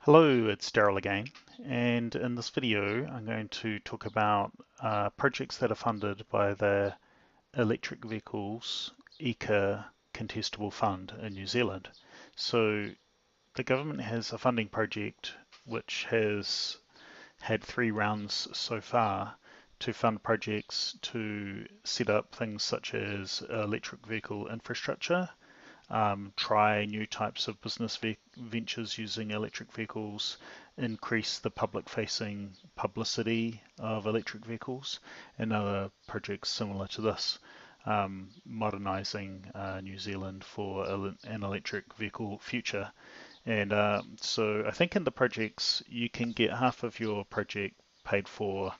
Hello, it's Daryl again, and in this video I'm going to talk about projects that are funded by the Electric Vehicles EECA Contestable Fund in New Zealand. So the government has a funding project which has had 3 rounds so far to fund projects to set up things such as electric vehicle infrastructure, try new types of business ventures using electric vehicles, increase the public-facing publicity of electric vehicles, and other projects similar to this, modernising New Zealand for an electric vehicle future. And so I think in the projects you can get half of your project paid for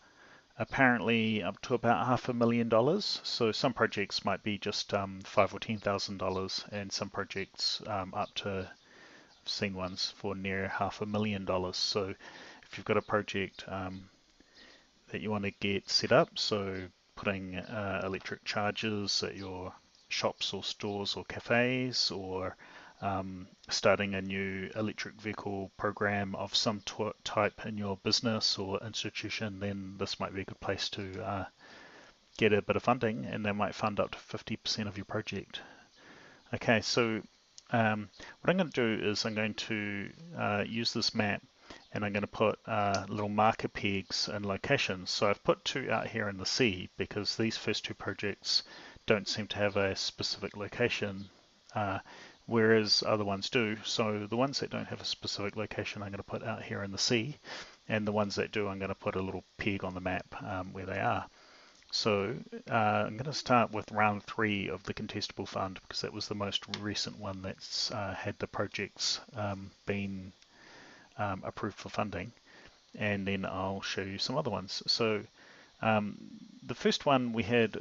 apparently up to about $500,000. So some projects might be just $5,000 or $10,000, and some projects up to, I've seen ones for near $500,000. So if you've got a project that you want to get set up, so putting electric chargers at your shops or stores or cafes, or starting a new electric vehicle program of some type in your business or institution, then this might be a good place to get a bit of funding, and they might fund up to 50% of your project. Okay, so what I'm going to do is I'm going to use this map, and I'm going to put little marker pegs and locations. So I've put 2 out here in the sea because these first 2 projects don't seem to have a specific location, whereas other ones do. So the ones that don't have a specific location I'm going to put out here in the sea, and the ones that do I'm going to put a little peg on the map where they are. So I'm going to start with round 3 of the Contestable Fund because that was the most recent one that's had the projects been approved for funding, and then I'll show you some other ones. So the first one we had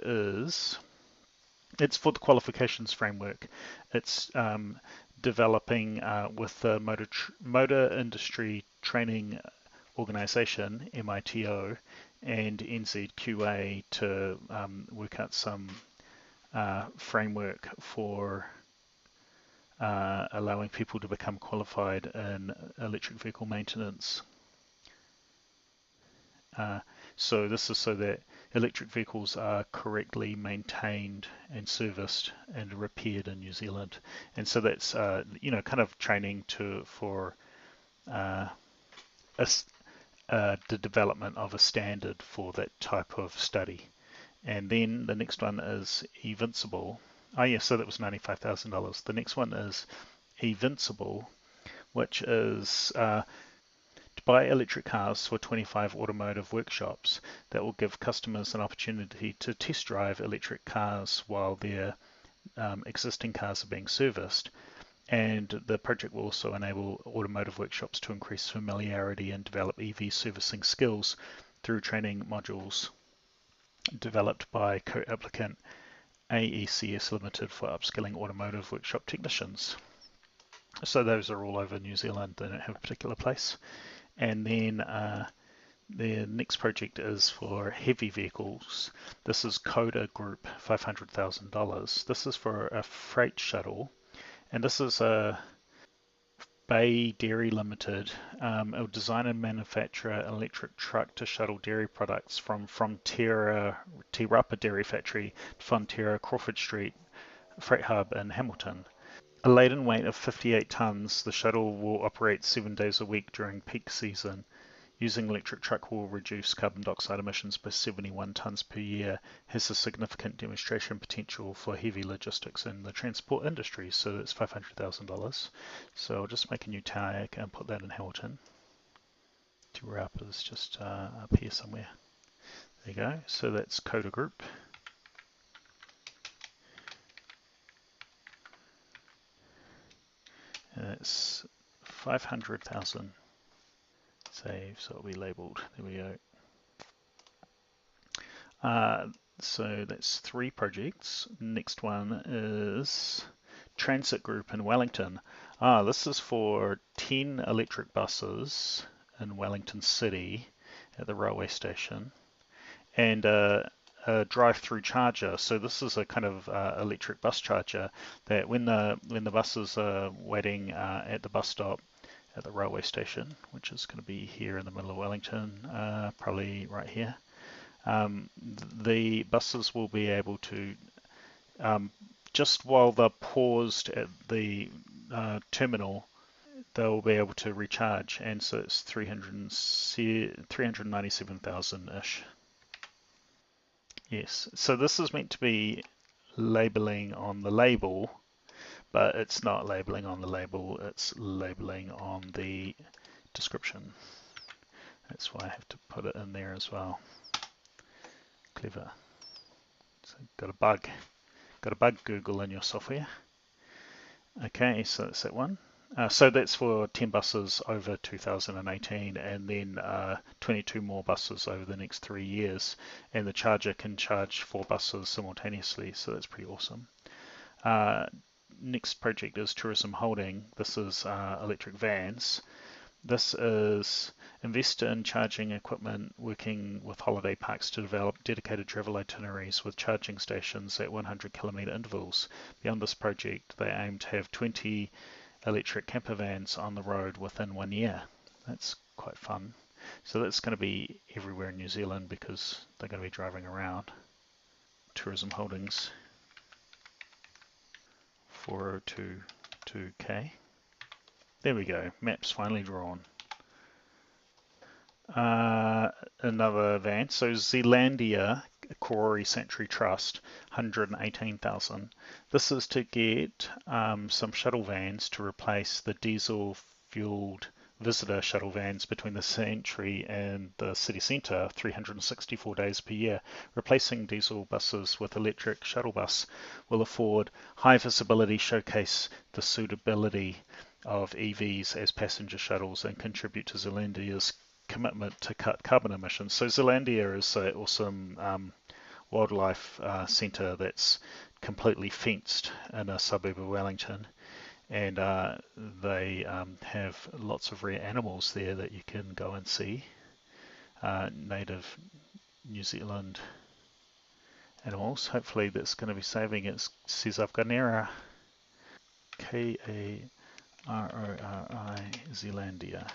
it's for the qualifications framework. It's developing with the Motor Industry Training Organization, MITO, and NZQA to work out some framework for allowing people to become qualified in electric vehicle maintenance. So this is so that electric vehicles are correctly maintained and serviced and repaired in New Zealand, and so that's kind of training for the development of a standard for that type of study. And then the next one is Evincible. Oh yeah, so that was $95,000. The next one is Evincible, which is to buy electric cars for 25 automotive workshops that will give customers an opportunity to test drive electric cars while their existing cars are being serviced. And the project will also enable automotive workshops to increase familiarity and develop EV servicing skills through training modules developed by co-applicant AECS Limited for upskilling automotive workshop technicians. So those are all over New Zealand, they don't have a particular place. And then the next project is for heavy vehicles. This is Coda Group, $500,000. This is for a freight shuttle, and this is a Bay Dairy Limited. It will design and manufacture an electric truck to shuttle dairy products from Te Rapa Dairy Factory to Fonterra Crawford Street Freight Hub in Hamilton. A laden weight of 58 tonnes, the shuttle will operate 7 days a week during peak season. Using electric truck will reduce carbon dioxide emissions by 71 tonnes per year, has a significant demonstration potential for heavy logistics in the transport industry. So that's $500,000. So I'll just make a new tag and put that in Hamilton. Te Rapa is just up here somewhere. There you go. So that's Coda Group. And it's 500,000. Save, so it'll be labeled. There we go. So that's 3 projects. Next one is Transit Group in Wellington. This is for 10 electric buses in Wellington City at the railway station, and a drive-through charger. So this is a kind of electric bus charger that when the buses are waiting at the bus stop, at the railway station, which is going to be here in the middle of Wellington, probably right here. The buses will be able to, just while they're paused at the terminal, they'll be able to recharge, and so it's 397,000-ish. Yes, so this is meant to be labeling on the label, but it's not labeling on the label, it's labeling on the description. That's why I have to put it in there as well. Clever. So got a bug Google in your software. Okay, so that's that one. So that's for 10 buses over 2018, and then 22 more buses over the next 3 years. And the charger can charge 4 buses simultaneously, so that's pretty awesome. Next project is Tourism Holding. This is electric vans. This is invest in charging equipment, working with holiday parks to develop dedicated travel itineraries with charging stations at 100-kilometre intervals. Beyond this project, they aim to have 20 electric camper vans on the road within 1 year. That's quite fun. So that's going to be everywhere in New Zealand because they're going to be driving around. Tourism Holdings, 4022K. There we go, maps finally drawn. Another van, so Zealandia Karori Sanctuary Trust, 118,000. This is to get some shuttle vans to replace the diesel-fueled visitor shuttle vans between the sanctuary and the city centre 364 days per year. Replacing diesel buses with electric shuttle bus will afford high visibility, showcase the suitability of EVs as passenger shuttles, and contribute to Zealandia's commitment to cut carbon emissions. So Zealandia is an awesome wildlife centre that's completely fenced in a suburb of Wellington, and they have lots of rare animals there that you can go and see. Native New Zealand animals. Hopefully that's going to be saving. It says I've got an error. Karori Zealandia.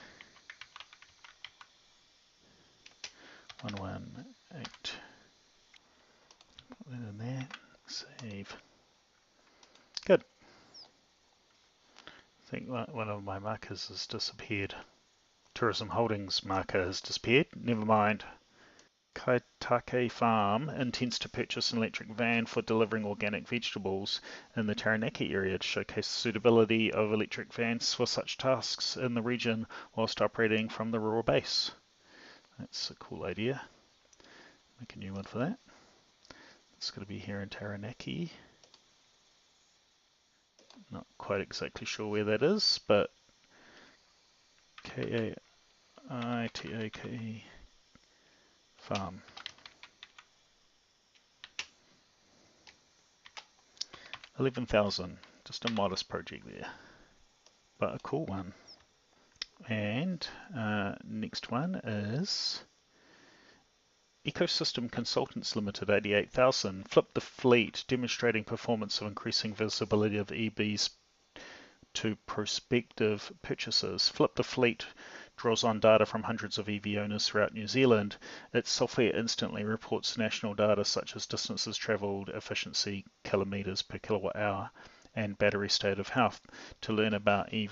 118. Put that in there. Save. Good. I think one of my markers has disappeared. Tourism Holdings marker has disappeared. Never mind. Kaitake Farm intends to purchase an electric van for delivering organic vegetables in the Taranaki area to showcase the suitability of electric vans for such tasks in the region whilst operating from the rural base. That's a cool idea. Make a new one for that. It's going to be here in Taranaki. Not quite exactly sure where that is, but Kaitake Farm. 11,000, just a modest project there, but a cool one. And next one is Ecosystem Consultants Limited, 88,000. Flip the fleet, demonstrating performance of increasing visibility of EVs to prospective purchasers. Flip the Fleet draws on data from hundreds of EV owners throughout New Zealand. Its software instantly reports national data such as distances travelled, efficiency, kilometres per kilowatt hour, and battery state of health. To learn about how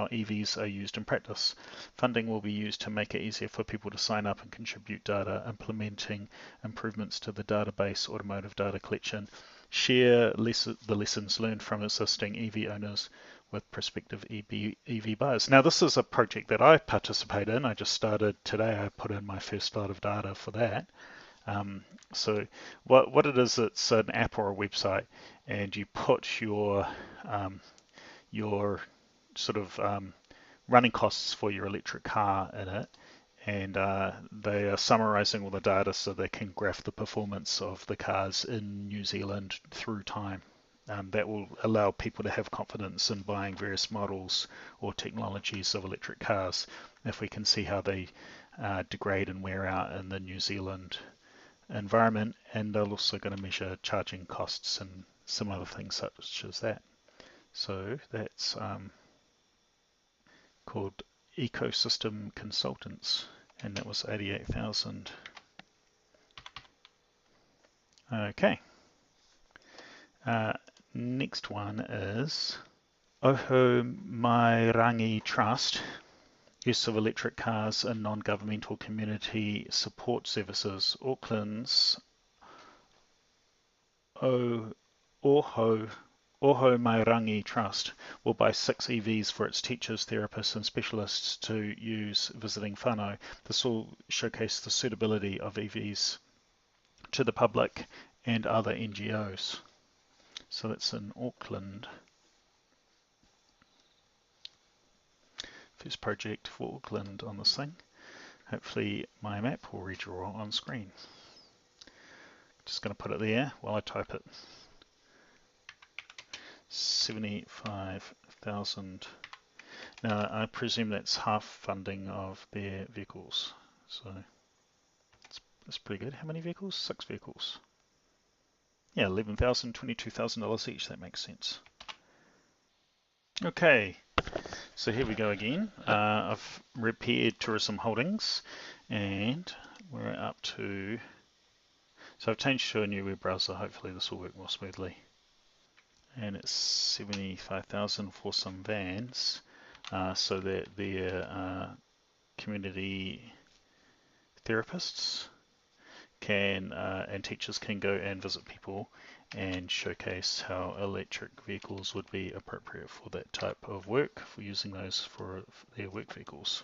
EVs are used in practice. Funding will be used to make it easier for people to sign up and contribute data, implementing improvements to the database, automotive data collection. Share the lessons learned from existing EV owners with prospective EV buyers. Now, this is a project that I participate in. I just started today. I put in my first lot of data for that. So what it is, it's an app or a website, and you put your sort of running costs for your electric car in it, and they are summarizing all the data so they can graph the performance of the cars in New Zealand through time. That will allow people to have confidence in buying various models or technologies of electric cars if we can see how they degrade and wear out in the New Zealand environment. And they're also going to measure charging costs and some other things such as that. So that's called Ecosystem Consultants, and that was 88,000. Okay. Next one is Oho Mairangi Trust, use of electric cars in non-governmental community support services. Auckland's Oho Mairangi Trust will buy 6 EVs for its teachers, therapists and specialists to use visiting whānau. This will showcase the suitability of EVs to the public and other NGOs. So that's in Auckland. First project for Auckland on this thing. Hopefully my map will redraw on screen. Just going to put it there while I type it. 75,000. Now I presume that's half funding of their vehicles. So that's pretty good. How many vehicles? 6 vehicles. Yeah, $11,000, $22,000 each. That makes sense. Okay, so here we go again. I've repaired Tourism Holdings, and we're up to. So I've changed to a new web browser. Hopefully this will work more smoothly. And it's 75,000 for some vans, so that their community therapists can and teachers can go and visit people and showcase how electric vehicles would be appropriate for that type of work, for using those for their work vehicles.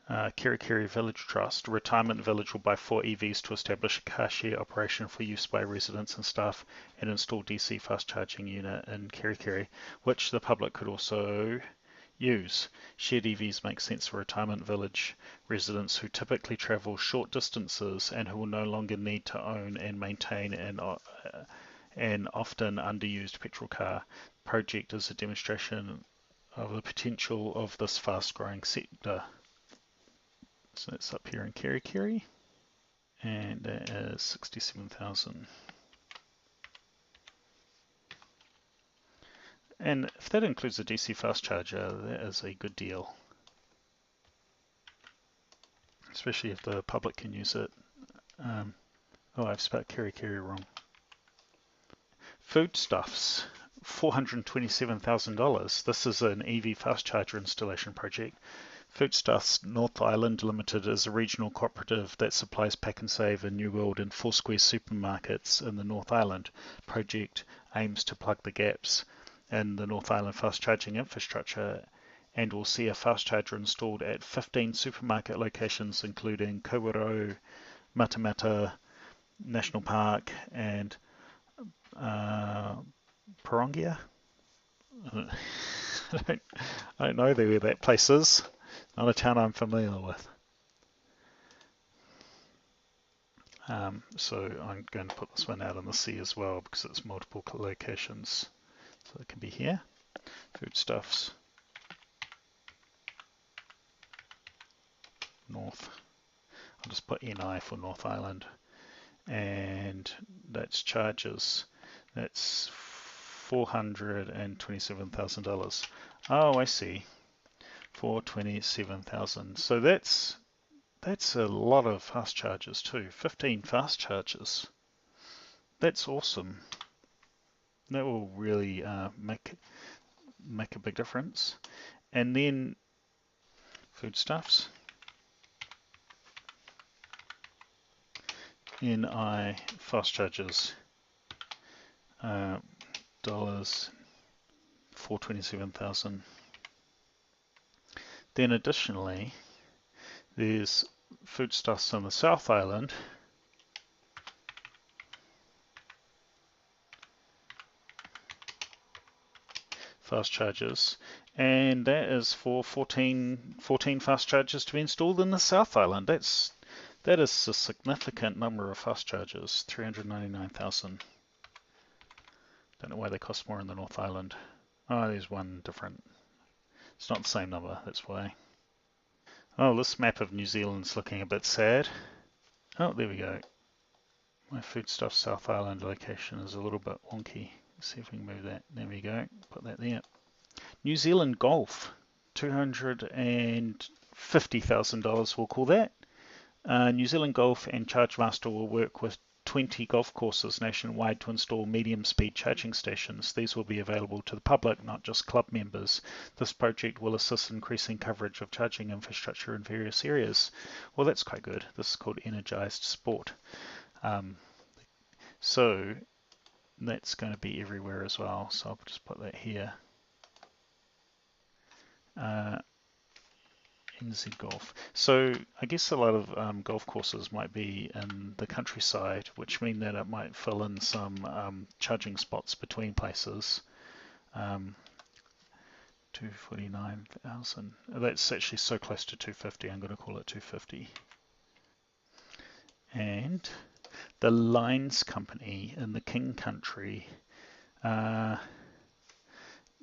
Kerikeri Village Trust, a retirement village, will buy 4 EVs to establish a car share operation for use by residents and staff and install DC fast charging unit in Kerikeri, which the public could also use. Shared EVs make sense for retirement village residents who typically travel short distances and who will no longer need to own and maintain an often underused petrol car. The project is a demonstration of the potential of this fast-growing sector. So that's up here in Kerikeri, and that is 67,000. And if that includes a DC fast charger, that is a good deal, especially if the public can use it. Oh, I've spelled Kerikeri wrong. Foodstuffs, $427,000. This is an EV fast charger installation project. Foodstuffs North Island Limited is a regional cooperative that supplies Pack and Save and New World and Foursquare supermarkets in the North Island. Project aims to plug the gaps in the North Island fast charging infrastructure and will see a fast charger installed at 15 supermarket locations, including Kawerau, Matamata National Park and Parongia. I don't know where that place is. Not a town I'm familiar with. So I'm going to put this one out on the sea as well because it's multiple locations. So it can be here. Foodstuffs. North. I'll just put NI for North Island. And that's charges. That's $427,000. Oh, I see. 427,000. So that's a lot of fast chargers too. 15 fast chargers. That's awesome. That will really make a big difference. And then foodstuffs. NI fast chargers. Dollars 427,000. Then additionally, there's foodstuffs on the South Island. Fast chargers, and that is for 14 fast chargers to be installed in the South Island. That is a significant number of fast chargers. 399,000. Don't know why they cost more in the North Island. Oh, there's one different. It's not the same number, that's why. Oh, this map of New Zealand's looking a bit sad. Oh, there we go. My foodstuff South Island location is a little bit wonky. Let's see if we can move that. There we go. Put that there. New Zealand Golf, $250,000 we'll call that. New Zealand Golf and ChargeMaster will work with 20 golf courses nationwide to install medium-speed charging stations. These will be available to the public, not just club members. This project will assist increasing coverage of charging infrastructure in various areas. Well, that's quite good. This is called Energised Sport. So that's going to be everywhere as well. So I'll just put that here. NZ Golf. So I guess a lot of golf courses might be in the countryside, which mean that it might fill in some charging spots between places. 249,000. That's actually so close to 250. I'm going to call it 250. And the Lines Company in the King Country.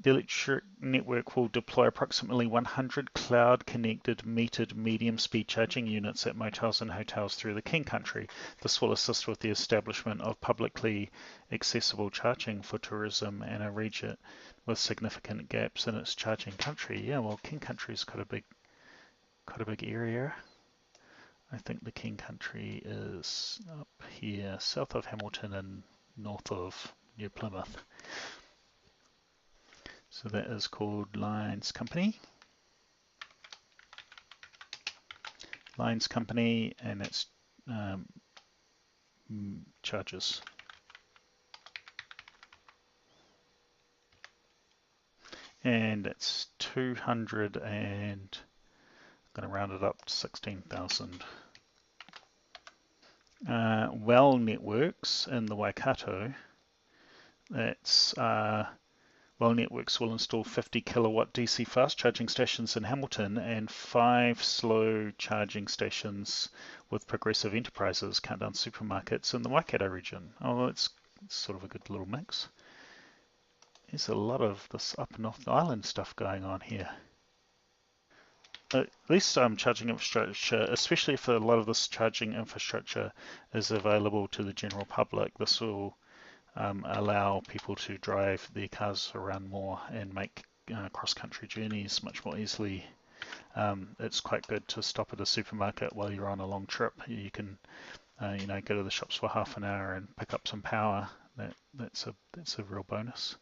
The electric network will deploy approximately 100 cloud-connected metered medium-speed charging units at motels and hotels through the King Country. This will assist with the establishment of publicly accessible charging for tourism in a region with significant gaps in its charging country. Yeah, well, King Country's quite a big area. I think the King Country is up here, south of Hamilton and north of New Plymouth. So that is called Lines Company. Lines Company, and it's charges. And it's 200 and I'm going to round it up to 16,000. Well Networks in the Waikato. That's Well Networks will install 50 kilowatt DC fast charging stations in Hamilton and 5 slow charging stations with Progressive Enterprises, Countdown Supermarkets in the Waikato region. Oh, it's sort of a good little mix. There's a lot of this up North Island stuff going on here. At least charging infrastructure, especially if a lot of this charging infrastructure is available to the general public, this will allow people to drive their cars around more and make cross-country journeys much more easily. It's quite good to stop at a supermarket while you're on a long trip. You can, go to the shops for half an hour and pick up some power. That's a real bonus.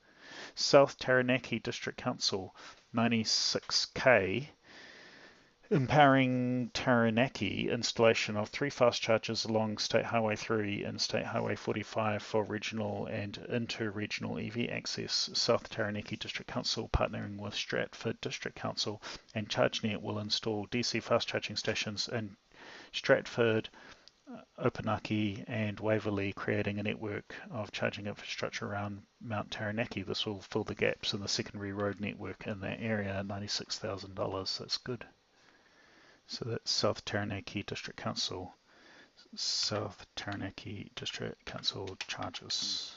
South Taranaki District Council, 96K. Empowering Taranaki, installation of 3 fast chargers along State Highway 3 and State Highway 45 for regional and inter-regional EV access. South Taranaki District Council, partnering with Stratford District Council and ChargeNet, will install DC fast charging stations in Stratford, Opunake and Waverley, creating a network of charging infrastructure around Mount Taranaki. This will fill the gaps in the secondary road network in that area. $96,000. That's good. So that's South Taranaki District Council. South Taranaki District Council charges.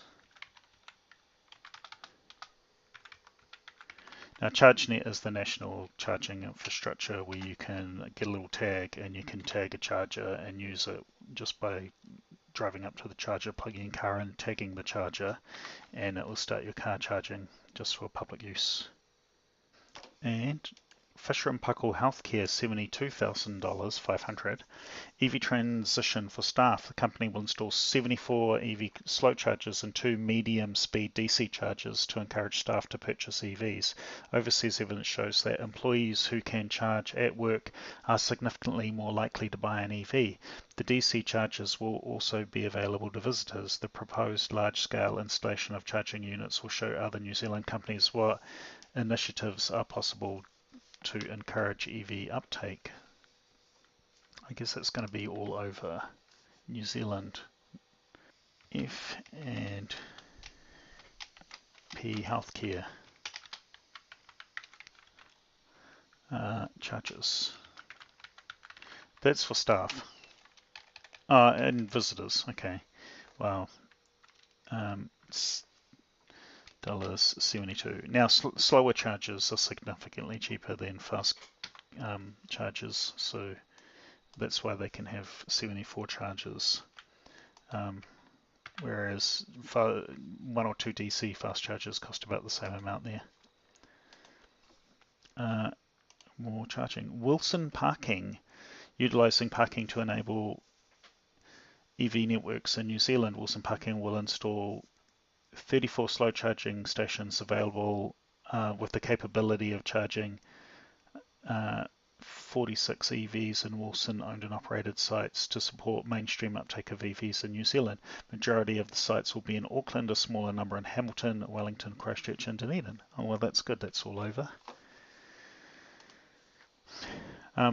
Now, ChargeNet is the national charging infrastructure where you can get a little tag and you can tag a charger and use it just by driving up to the charger, plugging your car in, tagging the charger, and it will start your car charging just for public use. And Fisher & Paykel Healthcare, $72,000, 500. EV transition for staff. The company will install 74 EV slow chargers and 2 medium-speed DC chargers to encourage staff to purchase EVs. Overseas evidence shows that employees who can charge at work are significantly more likely to buy an EV. The DC chargers will also be available to visitors. The proposed large-scale installation of charging units will show other New Zealand companies what initiatives are possible to encourage EV uptake. I guess it's going to be all over New Zealand. F and P Healthcare charges. That's for staff. And visitors. Okay. Wow. $72. Now, slower charges are significantly cheaper than fast charges, so that's why they can have 74 charges, whereas 1 or 2 DC fast chargers cost about the same amount there. more charging. Wilson Parking, utilising parking to enable EV networks in New Zealand. Wilson Parking will install 34 slow charging stations available with the capability of charging 46 EVs in Wilson owned and operated sites to support mainstream uptake of EVs in New Zealand. Majority of the sites will be in Auckland, a smaller number in Hamilton, Wellington, Christchurch and Dunedin. Oh well, that's good, that's all over.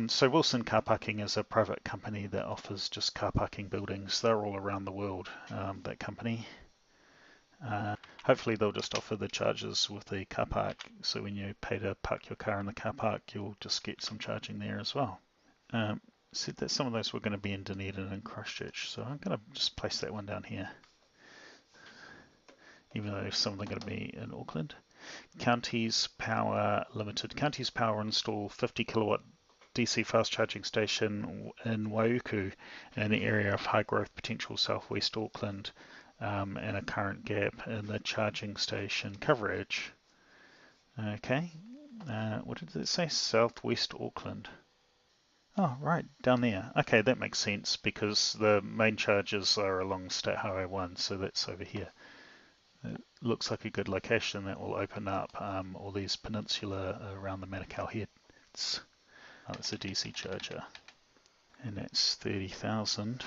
So Wilson Car Parking is a private company that offers just car parking buildings. They're all around the world, that company. Hopefully they'll just offer the charges with the car park, so when you pay to park your car in the car park, you'll just get some charging there as well. Said that some of those were going to be in Dunedin and Christchurch, so I'm going to just place that one down here, even though some of them are going to be in Auckland. Counties Power Limited. Counties Power install 50 kilowatt DC fast charging station in Waiuku, in the area of high growth potential southwest Auckland, and a current gap in the charging station coverage. Okay, what did it say? Southwest Auckland. Oh, right, down there. Okay, that makes sense because the main charges are along State Highway 1, so that's over here. It looks like a good location that will open up all these peninsula around the Manukau heads. Oh, it's a DC charger, and that's 30,000.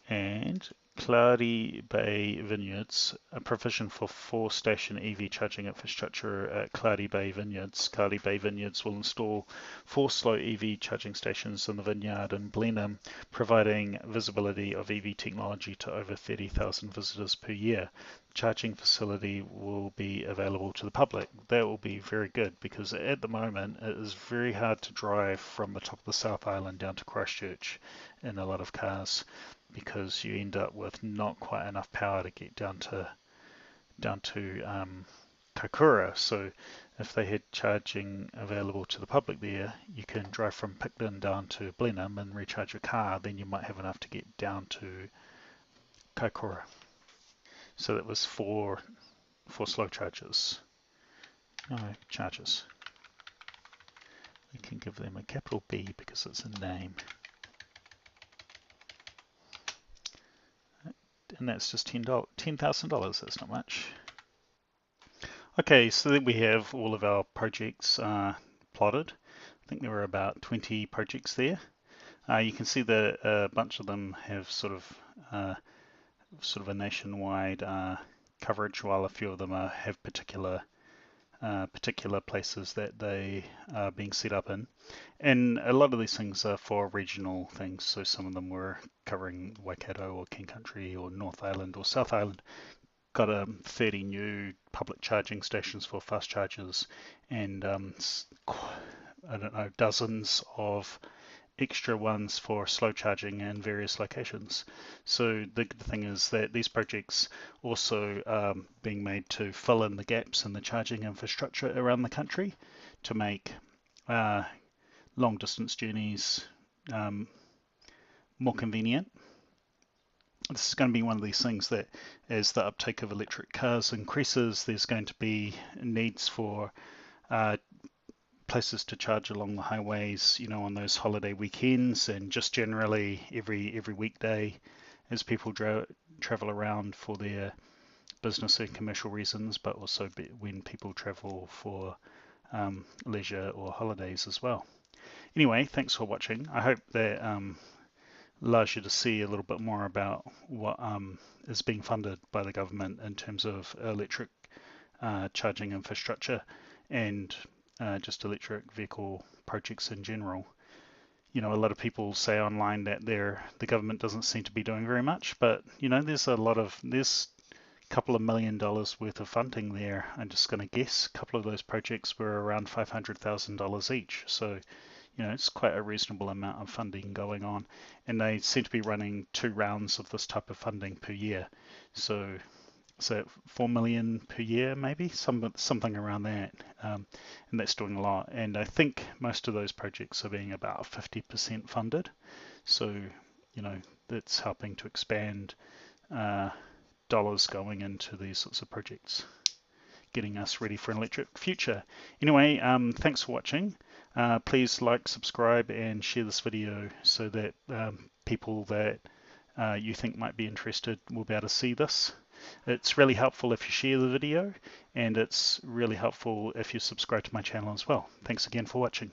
And Cloudy Bay Vineyards, a provision for 4-station EV charging infrastructure at Cloudy Bay Vineyards. Cloudy Bay Vineyards will install 4 slow EV charging stations in the vineyard in Blenheim, providing visibility of EV technology to over 30,000 visitors per year. Charging facility will be available to the public. That will be very good because at the moment it is very hard to drive from the top of the South Island down to Christchurch in a lot of cars, because you end up with not quite enough power to get down to Kaikoura. So if they had charging available to the public there, you can drive from Picton down to Blenheim and recharge your car, then you might have enough to get down to Kaikoura. So that was for slow chargers. No, chargers. We can give them a capital B because it's a name. And that's just $10,000. That's not much. Okay, so then we have all of our projects plotted. I think there were about 20 projects there. You can see that a bunch of them have sort of a nationwide coverage, while a few of them have particular places that they are being set up in. And a lot of these things are for regional things, so some of them were covering Waikato or King Country or North Island or South Island. Got 30 new public charging stations for fast chargers, and I don't know, dozens of extra ones for slow charging in various locations. So the good thing is that these projects also being made to fill in the gaps in the charging infrastructure around the country to make long distance journeys more convenient. This is going to be one of these things that as the uptake of electric cars increases, there's going to be needs for places to charge along the highways, you know, on those holiday weekends, and just generally every weekday as people travel around for their business and commercial reasons, but also when people travel for leisure or holidays as well. Anyway, thanks for watching. I hope that allows you to see a little bit more about what is being funded by the government in terms of electric charging infrastructure and just electric vehicle projects in general. You know, a lot of people say online that the government doesn't seem to be doing very much, but you know, there's a couple of $1 million worth of funding there. I'm just going to guess a couple of those projects were around $500,000 each. So, you know, it's quite a reasonable amount of funding going on, and they seem to be running 2 rounds of this type of funding per year. So 4 million per year, maybe something around that, and that's doing a lot. And I think most of those projects are being about 50% funded. So, you know, that's helping to expand dollars going into these sorts of projects. getting us ready for an electric future. Anyway, thanks for watching. Please like, subscribe, and share this video so that people that you think might be interested will be able to see this. It's really helpful if you share the video, and it's really helpful if you subscribe to my channel as well. Thanks again for watching.